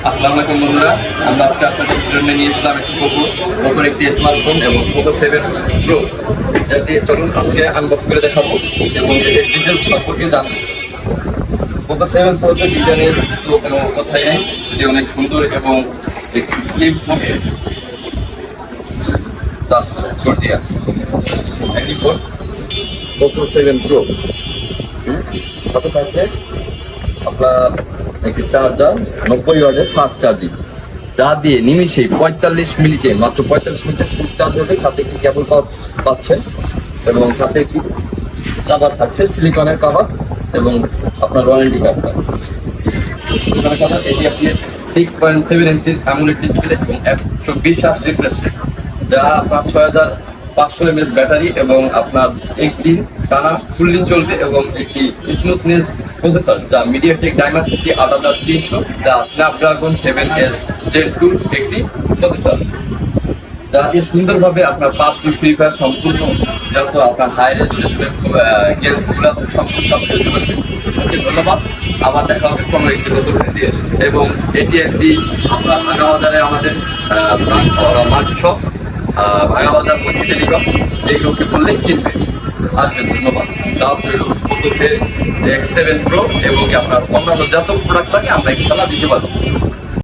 আসসালামু আলাইকুম বন্ধুরা, আমরা আজকে আপনাদের জন্য নিয়ে আসলাম একটি পোকোর একটি স্মার্টফোন এবং পোকো 7 প্রো, যাতে চলুন আজকে আনবক্স করে দেখাবো এবং এদের ডিটেলস সম্পর্কে জানবো। পোকো 7 প্রোতে ডিজাইনের তো কোনো কথাই নেই, এটি অনেক সুন্দর এবং একটি স্লিম ফোন, জাস্ট গর্জিয়াস একটি ফোন পোকো 7 প্রো। কত থাকছে আপনার একটি চার্জার 90 ওয়াটের ফাস্ট চার্জিং, যা দিয়ে নিমিশেই 45 মিনিটে মাত্র 45 মিনিটে ফুল চার্জ হবে। সাথে একটি কেবল পাচ্ছে এবং সাথে একটি কাভার থাকছে, সিলিকনের কাভার এবং আপনার ওয়ারেন্টি কার্ডটা। সিলিকনের কাভার, এটি আপনি 6.7 ইঞ্চির অ্যামোলেড ডিসপ্লে এবং 120 হার্জ রিফ্রেশ রেট, যা আপনার 6500 mAh ব্যাটারি এবং আপনার একদিন টানা ফুললি চলবে এবং একটি স্মুথনেস প্রসেসর, যা মিডিয়াটেক ডাইমেনসিটি 8300, যা স্ন্যাপড্রাগন 7S Gen 2 একটি প্রসেসর, যা দিয়ে সুন্দরভাবে আপনার পাবজি, ফ্রি ফায়ার সম্পূর্ণ যত আপনার হাই রেজুলেশনের গেমসগুলো আছে সম্পূর্ণ সব খেলতে পারবে। ওকে, ধন্যবাদ। আবার দেখা হবে কোনো একটি নতুন ভিডিও। এবং এটি একটি আপনার ভাঙাবাজারে আমাদের মাল্টি শপ, ভাঙাবাজার পঞ্চি টেলিকম, যেগুলোকে বললেই চিনবে, আসবেন। ধন্যবাদ। দাও রইল পোকো X7 প্রো এবং আপনার অন্যান্য যত প্রোডাক্ট লাগে আমরা ইনশাল্লাহ দিতে পারবো।